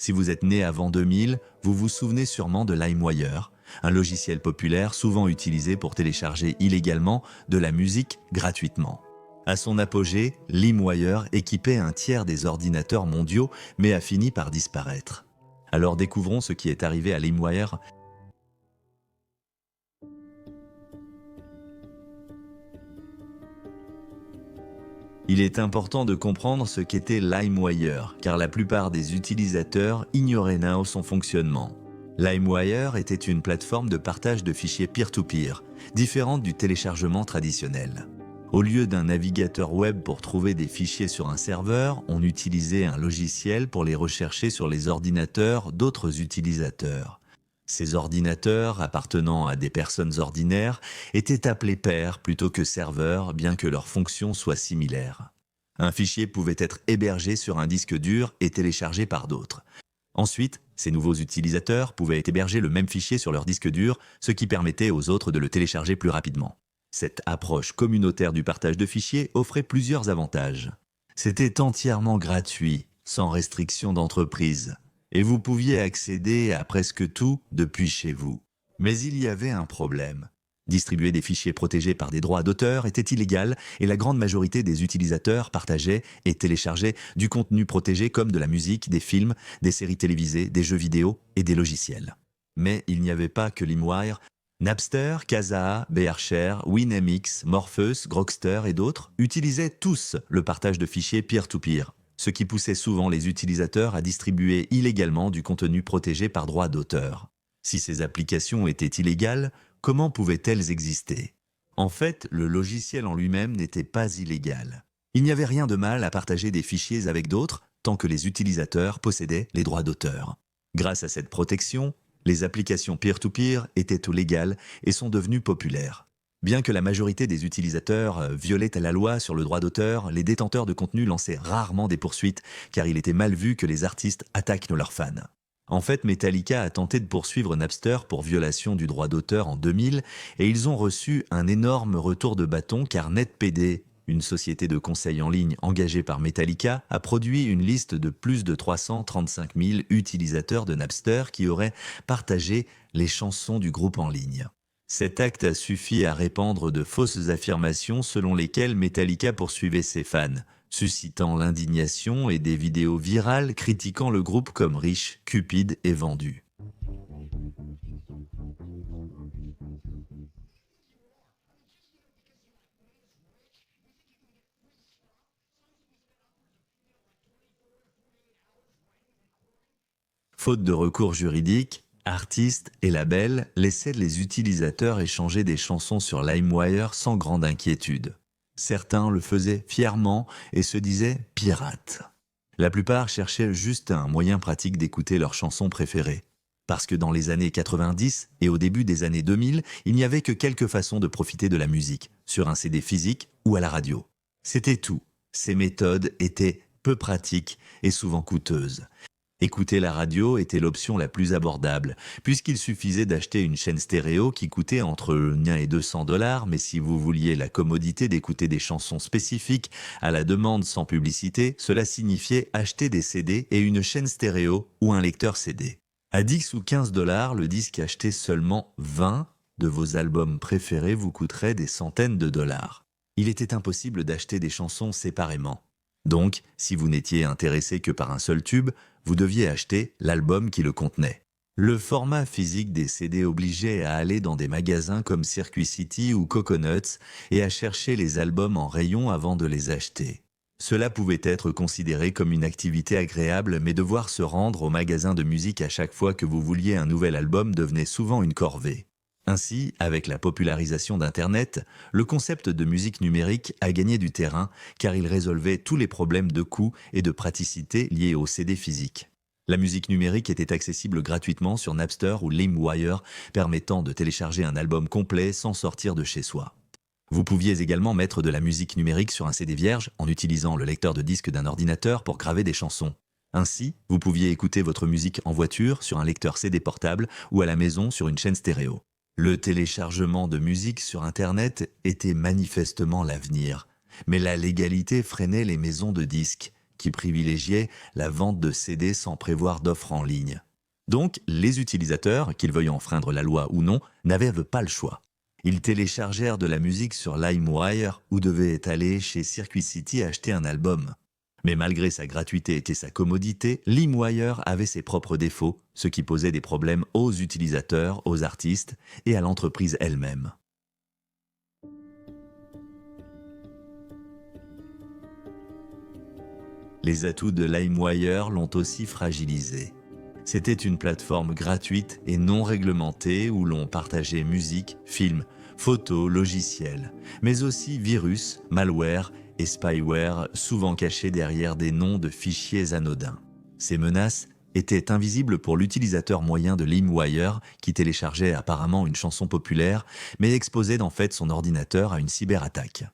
Si vous êtes né avant 2000, vous vous souvenez sûrement de LimeWire, un logiciel populaire souvent utilisé pour télécharger illégalement de la musique gratuitement. À son apogée, LimeWire équipait un tiers des ordinateurs mondiaux mais a fini par disparaître. Alors découvrons ce qui est arrivé à LimeWire. Il est important de comprendre ce qu'était LimeWire, car la plupart des utilisateurs ignoraient now son fonctionnement. LimeWire était une plateforme de partage de fichiers peer-to-peer, différente du téléchargement traditionnel. Au lieu d'un navigateur web pour trouver des fichiers sur un serveur, on utilisait un logiciel pour les rechercher sur les ordinateurs d'autres utilisateurs. Ces ordinateurs, appartenant à des personnes ordinaires, étaient appelés pairs plutôt que serveurs, bien que leurs fonctions soient similaires. Un fichier pouvait être hébergé sur un disque dur et téléchargé par d'autres. Ensuite, ces nouveaux utilisateurs pouvaient héberger le même fichier sur leur disque dur, ce qui permettait aux autres de le télécharger plus rapidement. Cette approche communautaire du partage de fichiers offrait plusieurs avantages. C'était entièrement gratuit, sans restriction d'entreprise, et vous pouviez accéder à presque tout depuis chez vous. Mais il y avait un problème. Distribuer des fichiers protégés par des droits d'auteur était illégal et la grande majorité des utilisateurs partageaient et téléchargeaient du contenu protégé comme de la musique, des films, des séries télévisées, des jeux vidéo et des logiciels. Mais il n'y avait pas que LimeWire. Napster, Kazaa, BearShare, Winamix, Morpheus, Grokster et d'autres utilisaient tous le partage de fichiers peer-to-peer, ce qui poussait souvent les utilisateurs à distribuer illégalement du contenu protégé par droit d'auteur. Si ces applications étaient illégales, comment pouvaient-elles exister? En fait, le logiciel en lui-même n'était pas illégal. Il n'y avait rien de mal à partager des fichiers avec d'autres tant que les utilisateurs possédaient les droits d'auteur. Grâce à cette protection, les applications peer-to-peer étaient légales et sont devenues populaires. Bien que la majorité des utilisateurs violaient la loi sur le droit d'auteur, les détenteurs de contenu lançaient rarement des poursuites car il était mal vu que les artistes attaquent leurs fans. En fait, Metallica a tenté de poursuivre Napster pour violation du droit d'auteur en 2000 et ils ont reçu un énorme retour de bâton car NetPD, une société de conseil en ligne engagée par Metallica, a produit une liste de plus de 335 000 utilisateurs de Napster qui auraient partagé les chansons du groupe en ligne. Cet acte a suffi à répandre de fausses affirmations selon lesquelles Metallica poursuivait ses fans, suscitant l'indignation et des vidéos virales critiquant le groupe comme riche, cupide et vendu. Faute de recours juridiques, artistes et labels laissaient les utilisateurs échanger des chansons sur LimeWire sans grande inquiétude. Certains le faisaient fièrement et se disaient « pirates ». La plupart cherchaient juste un moyen pratique d'écouter leurs chansons préférées. Parce que dans les années 90 et au début des années 2000, il n'y avait que quelques façons de profiter de la musique, sur un CD physique ou à la radio. C'était tout. Ces méthodes étaient peu pratiques et souvent coûteuses. Écouter la radio était l'option la plus abordable, puisqu'il suffisait d'acheter une chaîne stéréo qui coûtait entre 1 et 200 $, mais si vous vouliez la commodité d'écouter des chansons spécifiques à la demande sans publicité, cela signifiait acheter des CD et une chaîne stéréo ou un lecteur CD. À 10 ou 15 $, le disque acheté seulement 20 de vos albums préférés vous coûterait des centaines de dollars. Il était impossible d'acheter des chansons séparément. Donc, si vous n'étiez intéressé que par un seul tube, vous deviez acheter l'album qui le contenait. Le format physique des CD obligeait à aller dans des magasins comme Circuit City ou Coconuts et à chercher les albums en rayon avant de les acheter. Cela pouvait être considéré comme une activité agréable, mais devoir se rendre au magasin de musique à chaque fois que vous vouliez un nouvel album devenait souvent une corvée. Ainsi, avec la popularisation d'Internet, le concept de musique numérique a gagné du terrain car il résolvait tous les problèmes de coût et de praticité liés au CD physique. La musique numérique était accessible gratuitement sur Napster ou LimeWire, permettant de télécharger un album complet sans sortir de chez soi. Vous pouviez également mettre de la musique numérique sur un CD vierge en utilisant le lecteur de disque d'un ordinateur pour graver des chansons. Ainsi, vous pouviez écouter votre musique en voiture sur un lecteur CD portable ou à la maison sur une chaîne stéréo. Le téléchargement de musique sur Internet était manifestement l'avenir, mais la légalité freinait les maisons de disques, qui privilégiait la vente de CD sans prévoir d'offres en ligne. Donc, les utilisateurs, qu'ils veuillent enfreindre la loi ou non, n'avaient pas le choix. Ils téléchargèrent de la musique sur LimeWire ou devaient aller chez Circuit City acheter un album. Mais malgré sa gratuité et sa commodité, LimeWire avait ses propres défauts, ce qui posait des problèmes aux utilisateurs, aux artistes et à l'entreprise elle-même. Les atouts de LimeWire l'ont aussi fragilisé. C'était une plateforme gratuite et non réglementée où l'on partageait musique, films, photos, logiciels, mais aussi virus, malware et spyware souvent cachés derrière des noms de fichiers anodins. Ces menaces étaient invisibles pour l'utilisateur moyen de LimeWire qui téléchargeait apparemment une chanson populaire mais exposait en fait son ordinateur à une cyberattaque.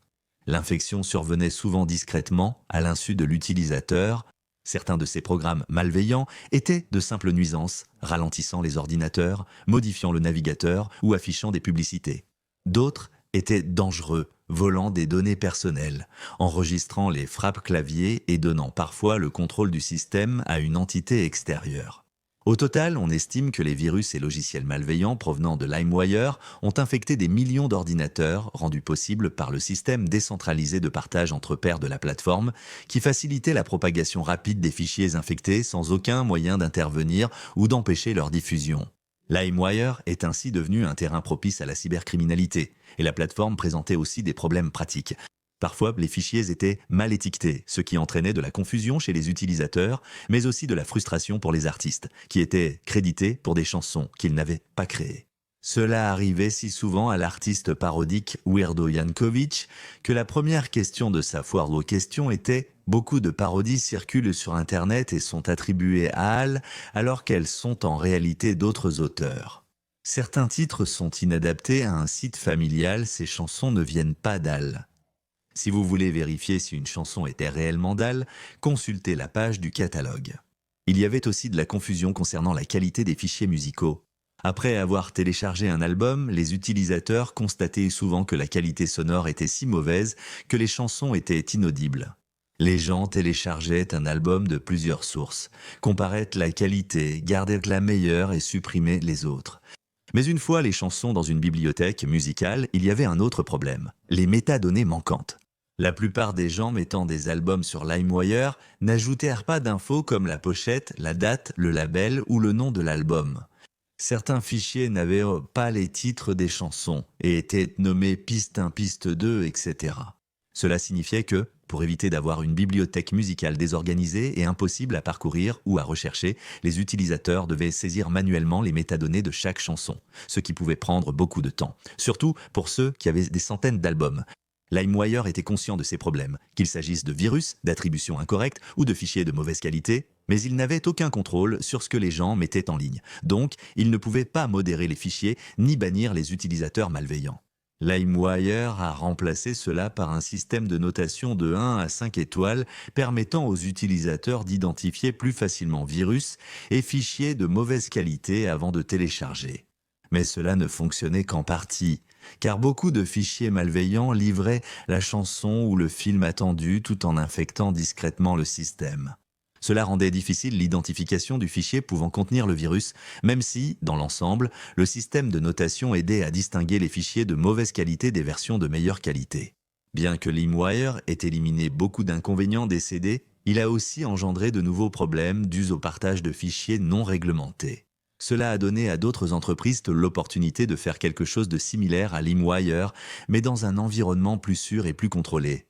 L'infection survenait souvent discrètement à l'insu de l'utilisateur. Certains de ces programmes malveillants étaient de simples nuisances, ralentissant les ordinateurs, modifiant le navigateur ou affichant des publicités. D'autres étaient dangereux, volant des données personnelles, enregistrant les frappes clavier et donnant parfois le contrôle du système à une entité extérieure. Au total, on estime que les virus et logiciels malveillants provenant de LimeWire ont infecté des millions d'ordinateurs, rendus possibles par le système décentralisé de partage entre pairs de la plateforme, qui facilitait la propagation rapide des fichiers infectés sans aucun moyen d'intervenir ou d'empêcher leur diffusion. LimeWire est ainsi devenu un terrain propice à la cybercriminalité, et la plateforme présentait aussi des problèmes pratiques. Parfois, les fichiers étaient mal étiquetés, ce qui entraînait de la confusion chez les utilisateurs, mais aussi de la frustration pour les artistes, qui étaient crédités pour des chansons qu'ils n'avaient pas créées. Cela arrivait si souvent à l'artiste parodique Weirdo Yankovic que la première question de sa foire aux questions était « Beaucoup de parodies circulent sur Internet et sont attribuées à Al, alors qu'elles sont en réalité d'autres auteurs. Certains titres sont inadaptés à un site familial, ces chansons ne viennent pas d'Al. » Si vous voulez vérifier si une chanson était réellement d'Al, consultez la page du catalogue. Il y avait aussi de la confusion concernant la qualité des fichiers musicaux. Après avoir téléchargé un album, les utilisateurs constataient souvent que la qualité sonore était si mauvaise que les chansons étaient inaudibles. Les gens téléchargeaient un album de plusieurs sources, comparaient la qualité, gardaient la meilleure et supprimaient les autres. Mais une fois les chansons dans une bibliothèque musicale, il y avait un autre problème, les métadonnées manquantes. La plupart des gens mettant des albums sur LimeWire n'ajoutèrent pas d'infos comme la pochette, la date, le label ou le nom de l'album. Certains fichiers n'avaient pas les titres des chansons et étaient nommés piste 1, piste 2, etc. Cela signifiait que, pour éviter d'avoir une bibliothèque musicale désorganisée et impossible à parcourir ou à rechercher, les utilisateurs devaient saisir manuellement les métadonnées de chaque chanson, ce qui pouvait prendre beaucoup de temps, surtout pour ceux qui avaient des centaines d'albums. LimeWire était conscient de ces problèmes, qu'il s'agisse de virus, d'attribution incorrecte ou de fichiers de mauvaise qualité, mais il n'avait aucun contrôle sur ce que les gens mettaient en ligne. Donc, il ne pouvait pas modérer les fichiers ni bannir les utilisateurs malveillants. LimeWire a remplacé cela par un système de notation de 1 à 5 étoiles permettant aux utilisateurs d'identifier plus facilement virus et fichiers de mauvaise qualité avant de télécharger. Mais cela ne fonctionnait qu'en partie, car beaucoup de fichiers malveillants livraient la chanson ou le film attendu tout en infectant discrètement le système. Cela rendait difficile l'identification du fichier pouvant contenir le virus, même si, dans l'ensemble, le système de notation aidait à distinguer les fichiers de mauvaise qualité des versions de meilleure qualité. Bien que LimeWire ait éliminé beaucoup d'inconvénients des CD, il a aussi engendré de nouveaux problèmes dus au partage de fichiers non réglementés. Cela a donné à d'autres entreprises l'opportunité de faire quelque chose de similaire à LimeWire, mais dans un environnement plus sûr et plus contrôlé.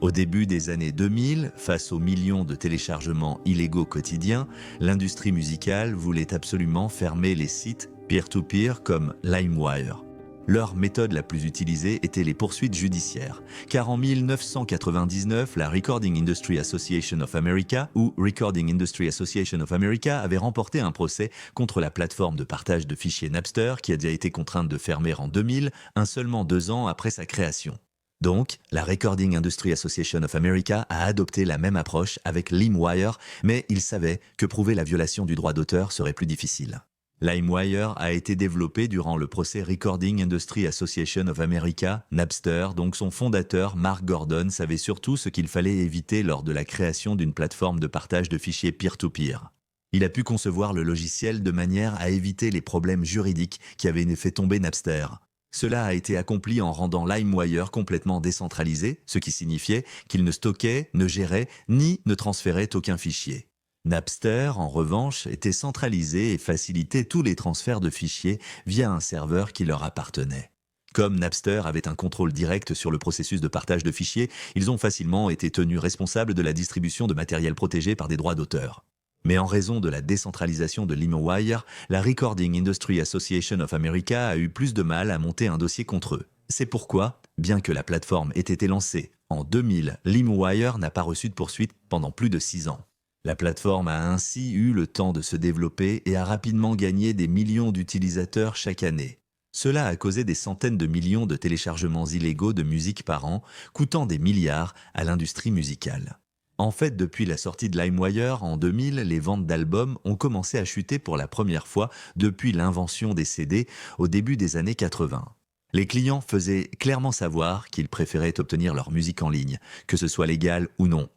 Au début des années 2000, face aux millions de téléchargements illégaux quotidiens, l'industrie musicale voulait absolument fermer les sites peer-to-peer comme LimeWire. Leur méthode la plus utilisée était les poursuites judiciaires, car en 1999, la Recording Industry Association of America, ou Recording Industry Association of America, avait remporté un procès contre la plateforme de partage de fichiers Napster qui a déjà été contrainte de fermer en 2000, seulement 2 ans après sa création. Donc, la Recording Industry Association of America a adopté la même approche avec LimeWire, mais il savait que prouver la violation du droit d'auteur serait plus difficile. LimeWire a été développé durant le procès Recording Industry Association of America, Napster, donc son fondateur Mark Gordon savait surtout ce qu'il fallait éviter lors de la création d'une plateforme de partage de fichiers peer-to-peer. Il a pu concevoir le logiciel de manière à éviter les problèmes juridiques qui avaient fait tomber Napster. Cela a été accompli en rendant LimeWire complètement décentralisé, ce qui signifiait qu'il ne stockait, ne gérait, ni ne transférait aucun fichier. Napster, en revanche, était centralisé et facilitait tous les transferts de fichiers via un serveur qui leur appartenait. Comme Napster avait un contrôle direct sur le processus de partage de fichiers, ils ont facilement été tenus responsables de la distribution de matériel protégé par des droits d'auteur. Mais en raison de la décentralisation de LimeWire, la Recording Industry Association of America a eu plus de mal à monter un dossier contre eux. C'est pourquoi, bien que la plateforme ait été lancée en 2000, LimeWire n'a pas reçu de poursuite pendant plus de 6 ans. La plateforme a ainsi eu le temps de se développer et a rapidement gagné des millions d'utilisateurs chaque année. Cela a causé des centaines de millions de téléchargements illégaux de musique par an, coûtant des milliards à l'industrie musicale. En fait, depuis la sortie de LimeWire en 2000, les ventes d'albums ont commencé à chuter pour la première fois depuis l'invention des CD au début des années 80. Les clients faisaient clairement savoir qu'ils préféraient obtenir leur musique en ligne, que ce soit légal ou non.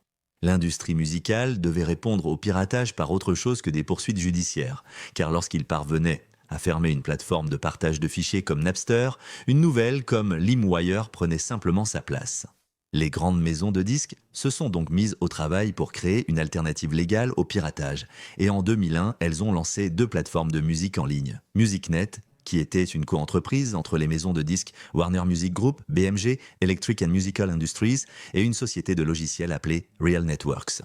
L'industrie musicale devait répondre au piratage par autre chose que des poursuites judiciaires, car lorsqu'ils parvenaient à fermer une plateforme de partage de fichiers comme Napster, une nouvelle comme LimeWire prenait simplement sa place. Les grandes maisons de disques se sont donc mises au travail pour créer une alternative légale au piratage, et en 2001, elles ont lancé 2 plateformes de musique en ligne, MusicNet, qui était une coentreprise entre les maisons de disques Warner Music Group, BMG, Electric and Musical Industries et une société de logiciels appelée Real Networks.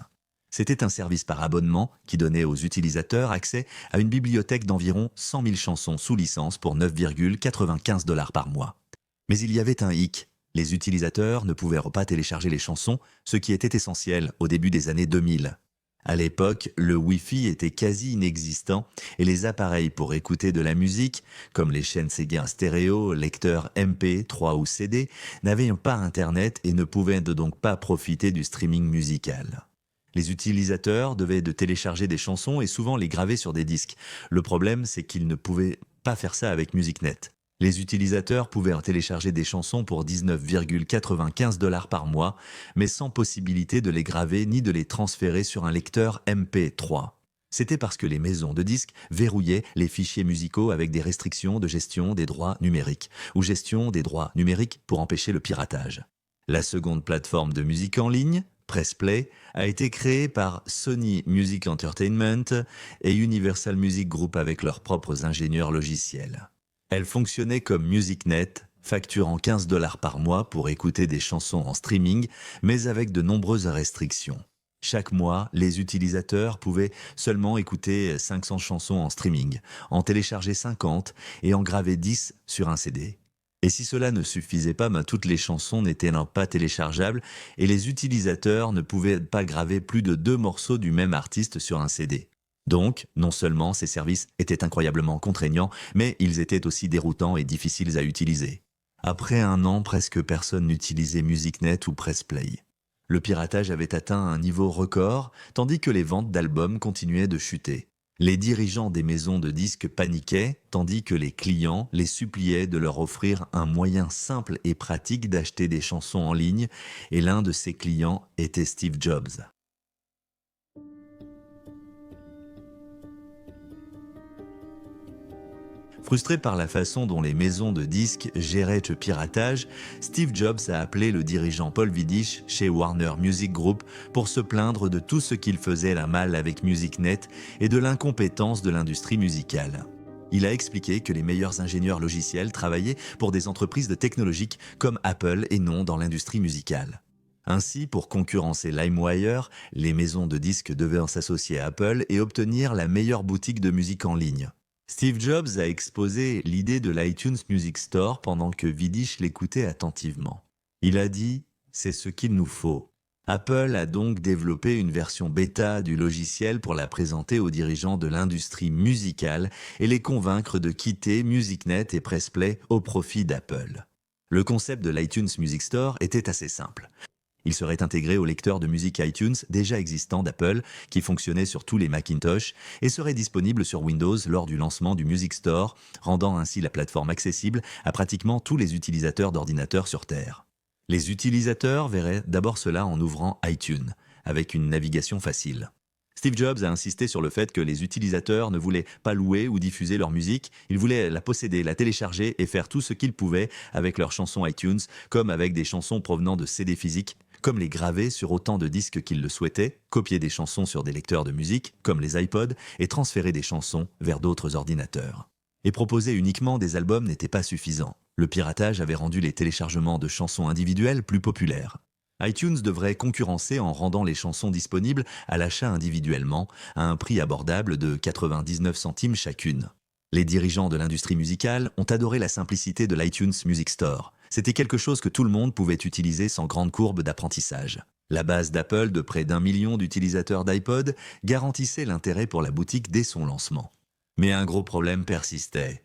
C'était un service par abonnement qui donnait aux utilisateurs accès à une bibliothèque d'environ 100 000 chansons sous licence pour 9,95 $ par mois. Mais il y avait un hic. Les utilisateurs ne pouvaient pas télécharger les chansons, ce qui était essentiel au début des années 2000. À l'époque, le Wi-Fi était quasi inexistant et les appareils pour écouter de la musique, comme les chaînes Séguin stéréo, lecteurs MP3 ou CD, n'avaient pas Internet et ne pouvaient donc pas profiter du streaming musical. Les utilisateurs devaient télécharger des chansons et souvent les graver sur des disques. Le problème, c'est qu'ils ne pouvaient pas faire ça avec MusicNet. Les utilisateurs pouvaient télécharger des chansons pour 19,95 $ par mois, mais sans possibilité de les graver ni de les transférer sur un lecteur MP3. C'était parce que les maisons de disques verrouillaient les fichiers musicaux avec des restrictions de gestion des droits numériques, ou gestion des droits numériques pour empêcher le piratage. La seconde plateforme de musique en ligne, Pressplay, a été créée par Sony Music Entertainment et Universal Music Group avec leurs propres ingénieurs logiciels. Elle fonctionnait comme MusicNet, facturant 15 $ par mois pour écouter des chansons en streaming, mais avec de nombreuses restrictions. Chaque mois, les utilisateurs pouvaient seulement écouter 500 chansons en streaming, en télécharger 50 et en graver 10 sur un CD. Et si cela ne suffisait pas, toutes les chansons n'étaient pas téléchargeables et les utilisateurs ne pouvaient pas graver plus de 2 morceaux du même artiste sur un CD. Donc, non seulement ces services étaient incroyablement contraignants, mais ils étaient aussi déroutants et difficiles à utiliser. Après 1 an, presque personne n'utilisait MusicNet ou Pressplay. Le piratage avait atteint un niveau record, tandis que les ventes d'albums continuaient de chuter. Les dirigeants des maisons de disques paniquaient, tandis que les clients les suppliaient de leur offrir un moyen simple et pratique d'acheter des chansons en ligne, et l'un de ces clients était Steve Jobs. Frustré par la façon dont les maisons de disques géraient ce piratage, Steve Jobs a appelé le dirigeant Paul Widisch chez Warner Music Group pour se plaindre de tout ce qu'il faisait la mal avec MusicNet et de l'incompétence de l'industrie musicale. Il a expliqué que les meilleurs ingénieurs logiciels travaillaient pour des entreprises de technologiques comme Apple et non dans l'industrie musicale. Ainsi, pour concurrencer LimeWire, les maisons de disques devaient s'associer à Apple et obtenir la meilleure boutique de musique en ligne. Steve Jobs a exposé l'idée de l'iTunes Music Store pendant que Widisch l'écoutait attentivement. Il a dit « C'est ce qu'il nous faut ». Apple a donc développé une version bêta du logiciel pour la présenter aux dirigeants de l'industrie musicale et les convaincre de quitter MusicNet et Pressplay au profit d'Apple. Le concept de l'iTunes Music Store était assez simple. Il serait intégré au lecteur de musique iTunes déjà existant d'Apple, qui fonctionnait sur tous les Macintosh, et serait disponible sur Windows lors du lancement du Music Store, rendant ainsi la plateforme accessible à pratiquement tous les utilisateurs d'ordinateurs sur Terre. Les utilisateurs verraient d'abord cela en ouvrant iTunes, avec une navigation facile. Steve Jobs a insisté sur le fait que les utilisateurs ne voulaient pas louer ou diffuser leur musique, ils voulaient la posséder, la télécharger et faire tout ce qu'ils pouvaient avec leurs chansons iTunes, comme avec des chansons provenant de CD physiques, comme les graver sur autant de disques qu'ils le souhaitaient, copier des chansons sur des lecteurs de musique, comme les iPods, et transférer des chansons vers d'autres ordinateurs. Et proposer uniquement des albums n'était pas suffisant. Le piratage avait rendu les téléchargements de chansons individuelles plus populaires. iTunes devrait concurrencer en rendant les chansons disponibles à l'achat individuellement, à un prix abordable de 99 centimes chacune. Les dirigeants de l'industrie musicale ont adoré la simplicité de l'iTunes Music Store. C'était quelque chose que tout le monde pouvait utiliser sans grande courbe d'apprentissage. La base d'Apple de près d'1 million d'utilisateurs d'iPod garantissait l'intérêt pour la boutique dès son lancement. Mais un gros problème persistait.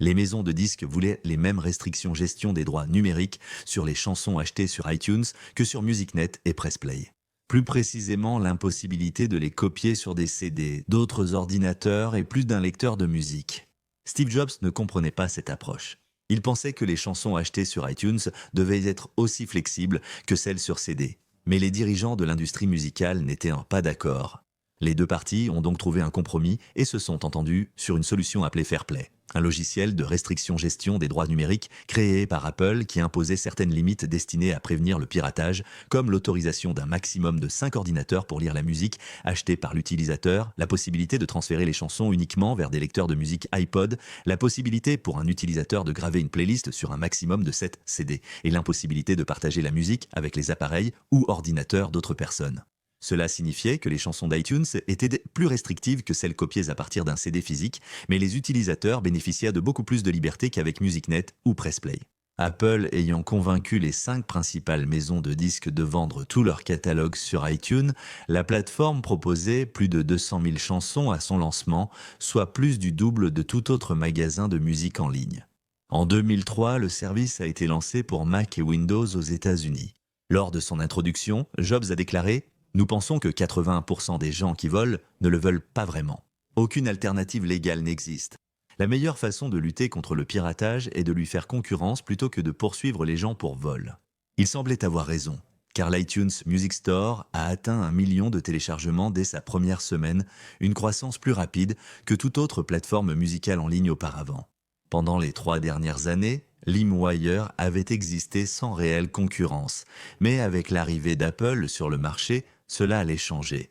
Les maisons de disques voulaient les mêmes restrictions gestion des droits numériques sur les chansons achetées sur iTunes que sur MusicNet et PressPlay. Plus précisément, l'impossibilité de les copier sur des CD, d'autres ordinateurs et plus d'un lecteur de musique. Steve Jobs ne comprenait pas cette approche. Il pensait que les chansons achetées sur iTunes devaient être aussi flexibles que celles sur CD. Mais les dirigeants de l'industrie musicale n'étaient pas d'accord. Les deux parties ont donc trouvé un compromis et se sont entendus sur une solution appelée Fairplay, un logiciel de restriction-gestion des droits numériques créé par Apple qui imposait certaines limites destinées à prévenir le piratage, comme l'autorisation d'un maximum de 5 ordinateurs pour lire la musique achetée par l'utilisateur, la possibilité de transférer les chansons uniquement vers des lecteurs de musique iPod, la possibilité pour un utilisateur de graver une playlist sur un maximum de 7 CD, et l'impossibilité de partager la musique avec les appareils ou ordinateurs d'autres personnes. Cela signifiait que les chansons d'iTunes étaient plus restrictives que celles copiées à partir d'un CD physique, mais les utilisateurs bénéficiaient de beaucoup plus de liberté qu'avec MusicNet ou PressPlay. Apple ayant convaincu les 5 principales maisons de disques de vendre tout leur catalogue sur iTunes, la plateforme proposait plus de 200 000 chansons à son lancement, soit plus du double de tout autre magasin de musique en ligne. En 2003, le service a été lancé pour Mac et Windows aux États-Unis. Lors de son introduction, Jobs a déclaré « Nous pensons que 80% des gens qui volent ne le veulent pas vraiment. Aucune alternative légale n'existe. La meilleure façon de lutter contre le piratage est de lui faire concurrence plutôt que de poursuivre les gens pour vol. » Il semblait avoir raison, car l'iTunes Music Store a atteint 1 million de téléchargements dès sa première semaine, une croissance plus rapide que toute autre plateforme musicale en ligne auparavant. Pendant les 3 dernières années, LimeWire avait existé sans réelle concurrence, mais avec l'arrivée d'Apple sur le marché, cela allait changer.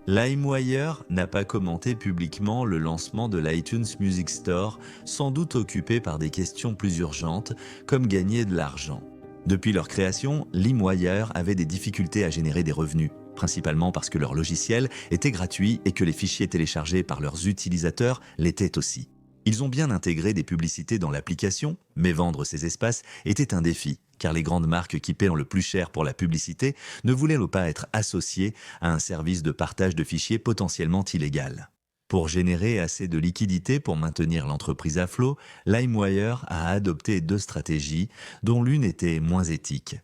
LimeWire n'a pas commenté publiquement le lancement de l'iTunes Music Store, sans doute occupé par des questions plus urgentes, comme gagner de l'argent. Depuis leur création, LimeWire avait des difficultés à générer des revenus, principalement parce que leur logiciel était gratuit et que les fichiers téléchargés par leurs utilisateurs l'étaient aussi. Ils ont bien intégré des publicités dans l'application, mais vendre ces espaces était un défi, car les grandes marques qui paient le plus cher pour la publicité ne voulaient pas être associées à un service de partage de fichiers potentiellement illégal. Pour générer assez de liquidités pour maintenir l'entreprise à flot, LimeWire a adopté 2 stratégies, dont l'une était moins éthique.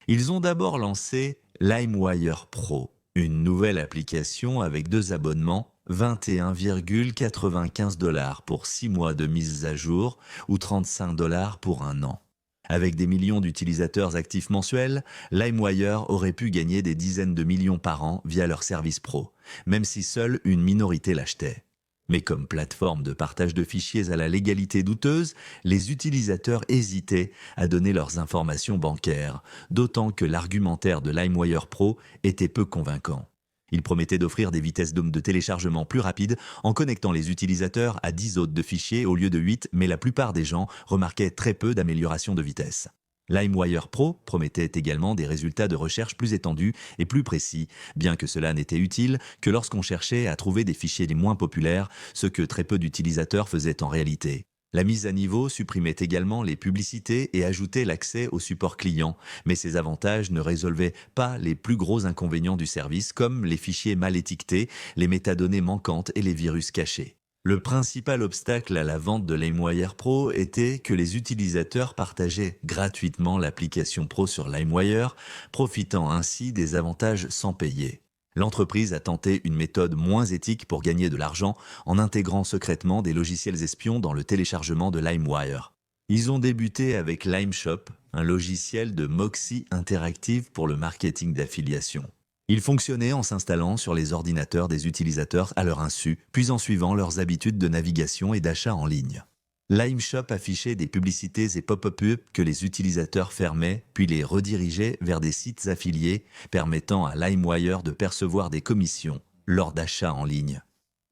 Ils ont d'abord lancé LimeWire Pro, une nouvelle application avec 2 abonnements, 21,95 $ pour 6 mois de mise à jour ou 35 $ pour 1 an. Avec des millions d'utilisateurs actifs mensuels, LimeWire aurait pu gagner des dizaines de millions par an via leur service pro, même si seule une minorité l'achetait. Mais comme plateforme de partage de fichiers à la légalité douteuse, les utilisateurs hésitaient à donner leurs informations bancaires, d'autant que l'argumentaire de LimeWire Pro était peu convaincant. Il promettait d'offrir des vitesses de téléchargement plus rapides en connectant les utilisateurs à 10 hôtes de fichiers au lieu de 8, mais la plupart des gens remarquaient très peu d'amélioration de vitesse. LimeWire Pro promettait également des résultats de recherche plus étendus et plus précis, bien que cela n'était utile que lorsqu'on cherchait à trouver des fichiers les moins populaires, ce que très peu d'utilisateurs faisaient en réalité. La mise à niveau supprimait également les publicités et ajoutait l'accès au support client, mais ces avantages ne résolvaient pas les plus gros inconvénients du service comme les fichiers mal étiquetés, les métadonnées manquantes et les virus cachés. Le principal obstacle à la vente de LimeWire Pro était que les utilisateurs partageaient gratuitement l'application Pro sur LimeWire, profitant ainsi des avantages sans payer. L'entreprise a tenté une méthode moins éthique pour gagner de l'argent en intégrant secrètement des logiciels espions dans le téléchargement de LimeWire. Ils ont débuté avec LimeShop, un logiciel de Moxie Interactive pour le marketing d'affiliation. Il fonctionnait en s'installant sur les ordinateurs des utilisateurs à leur insu, puis en suivant leurs habitudes de navigation et d'achat en ligne. LimeShop affichait des publicités et pop-up que les utilisateurs fermaient, puis les redirigeait vers des sites affiliés, permettant à LimeWire de percevoir des commissions lors d'achats en ligne.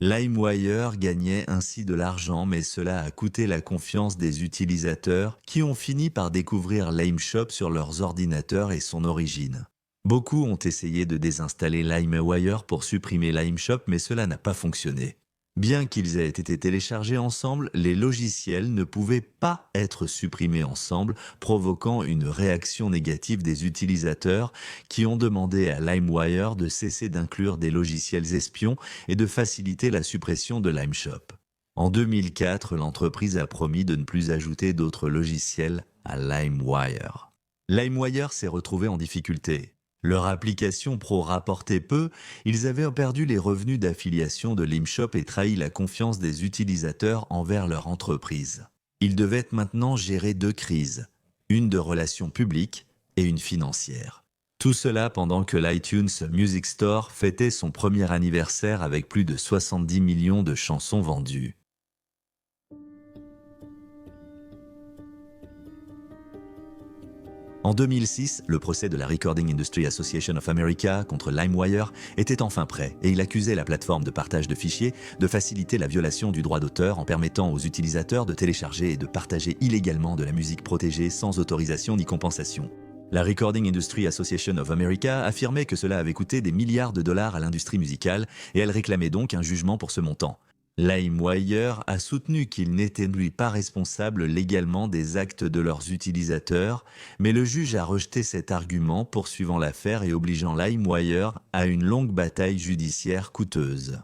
LimeWire gagnait ainsi de l'argent, mais cela a coûté la confiance des utilisateurs qui ont fini par découvrir LimeShop sur leurs ordinateurs et son origine. Beaucoup ont essayé de désinstaller LimeWire pour supprimer LimeShop, mais cela n'a pas fonctionné. Bien qu'ils aient été téléchargés ensemble, les logiciels ne pouvaient pas être supprimés ensemble, provoquant une réaction négative des utilisateurs qui ont demandé à LimeWire de cesser d'inclure des logiciels espions et de faciliter la suppression de LimeShop. En 2004, l'entreprise a promis de ne plus ajouter d'autres logiciels à LimeWire. LimeWire s'est retrouvé en difficulté. Leur application Pro rapportait peu, ils avaient perdu les revenus d'affiliation de LimeShop et trahi la confiance des utilisateurs envers leur entreprise. Ils devaient maintenant gérer deux crises, une de relations publiques et une financière. Tout cela pendant que l'iTunes Music Store fêtait son premier anniversaire avec plus de 70 millions de chansons vendues. En 2006, le procès de la Recording Industry Association of America contre LimeWire était enfin prêt et il accusait la plateforme de partage de fichiers de faciliter la violation du droit d'auteur en permettant aux utilisateurs de télécharger et de partager illégalement de la musique protégée sans autorisation ni compensation. La Recording Industry Association of America affirmait que cela avait coûté des milliards de dollars à l'industrie musicale et elle réclamait donc un jugement pour ce montant. LimeWire a soutenu qu'il n'était lui pas responsable légalement des actes de leurs utilisateurs, mais le juge a rejeté cet argument poursuivant l'affaire et obligeant LimeWire à une longue bataille judiciaire coûteuse.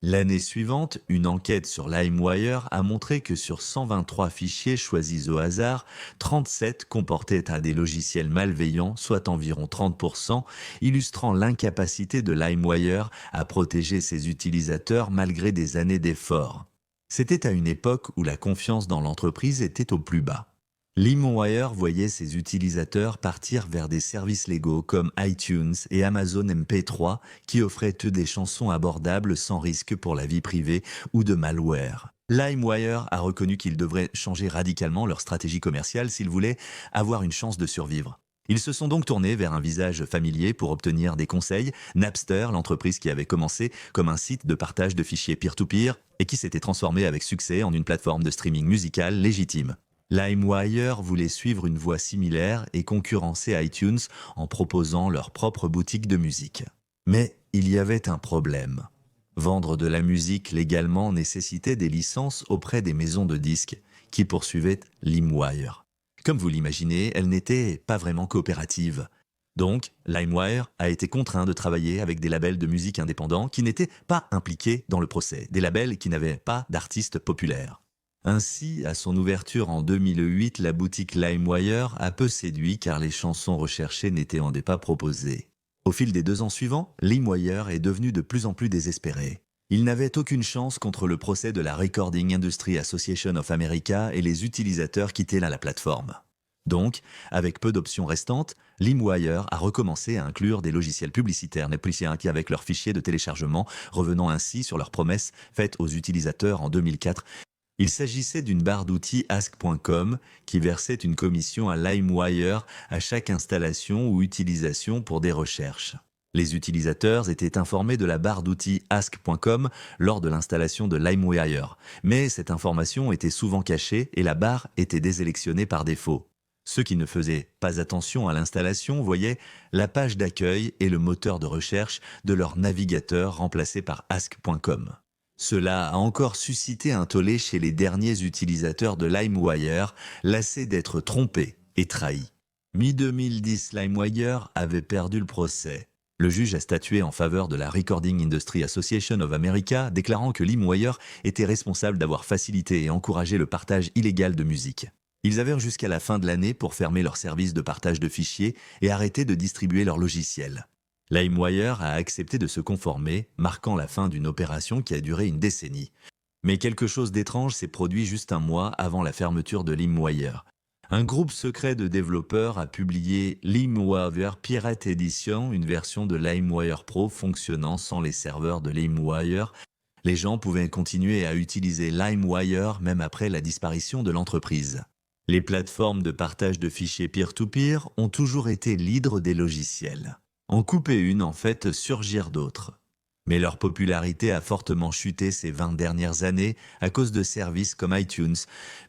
L'année suivante, une enquête sur LimeWire a montré que sur 123 fichiers choisis au hasard, 37 comportaient des logiciels malveillants, soit environ 30%, illustrant l'incapacité de LimeWire à protéger ses utilisateurs malgré des années d'efforts. C'était à une époque où la confiance dans l'entreprise était au plus bas. LimeWire voyait ses utilisateurs partir vers des services légaux comme iTunes et Amazon MP3 qui offraient eux des chansons abordables sans risque pour la vie privée ou de malware. LimeWire a reconnu qu'ils devraient changer radicalement leur stratégie commerciale s'ils voulaient avoir une chance de survivre. Ils se sont donc tournés vers un visage familier pour obtenir des conseils, Napster, l'entreprise qui avait commencé comme un site de partage de fichiers peer-to-peer et qui s'était transformé avec succès en une plateforme de streaming musical légitime. LimeWire voulait suivre une voie similaire et concurrencer iTunes en proposant leur propre boutique de musique. Mais il y avait un problème. Vendre de la musique légalement nécessitait des licences auprès des maisons de disques qui poursuivaient LimeWire. Comme vous l'imaginez, elle n'était pas vraiment coopérative. Donc, LimeWire a été contraint de travailler avec des labels de musique indépendants qui n'étaient pas impliqués dans le procès, des labels qui n'avaient pas d'artistes populaires. Ainsi, à son ouverture en 2008, la boutique LimeWire a peu séduit car les chansons recherchées n'étaient pas proposées. Au fil des 2 ans suivants, LimeWire est devenu de plus en plus désespéré. Il n'avait aucune chance contre le procès de la Recording Industry Association of America et les utilisateurs quittaient la plateforme. Donc, avec peu d'options restantes, LimeWire a recommencé à inclure des logiciels publicitaires qui avec leurs fichiers de téléchargement, revenant ainsi sur leurs promesses faites aux utilisateurs en 2004. Il s'agissait d'une barre d'outils Ask.com qui versait une commission à LimeWire à chaque installation ou utilisation pour des recherches. Les utilisateurs étaient informés de la barre d'outils Ask.com lors de l'installation de LimeWire, mais cette information était souvent cachée et la barre était désélectionnée par défaut. Ceux qui ne faisaient pas attention à l'installation voyaient la page d'accueil et le moteur de recherche de leur navigateur remplacé par Ask.com. Cela a encore suscité un tollé chez les derniers utilisateurs de LimeWire, lassés d'être trompés et trahis. Mi-2010, LimeWire avait perdu le procès. Le juge a statué en faveur de la Recording Industry Association of America, déclarant que LimeWire était responsable d'avoir facilité et encouragé le partage illégal de musique. Ils avaient jusqu'à la fin de l'année pour fermer leur service de partage de fichiers et arrêter de distribuer leur logiciel. LimeWire a accepté de se conformer, marquant la fin d'une opération qui a duré une décennie. Mais quelque chose d'étrange s'est produit juste un mois avant la fermeture de LimeWire. Un groupe secret de développeurs a publié LimeWire Pirate Edition, une version de LimeWire Pro fonctionnant sans les serveurs de LimeWire. Les gens pouvaient continuer à utiliser LimeWire même après la disparition de l'entreprise. Les plateformes de partage de fichiers peer-to-peer ont toujours été l'hydre des logiciels. En couper une, en fait, surgir d'autres. Mais leur popularité a fortement chuté ces 20 dernières années à cause de services comme iTunes,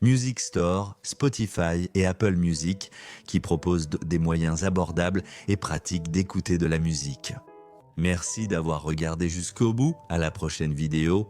Music Store, Spotify et Apple Music qui proposent des moyens abordables et pratiques d'écouter de la musique. Merci d'avoir regardé jusqu'au bout, à la prochaine vidéo.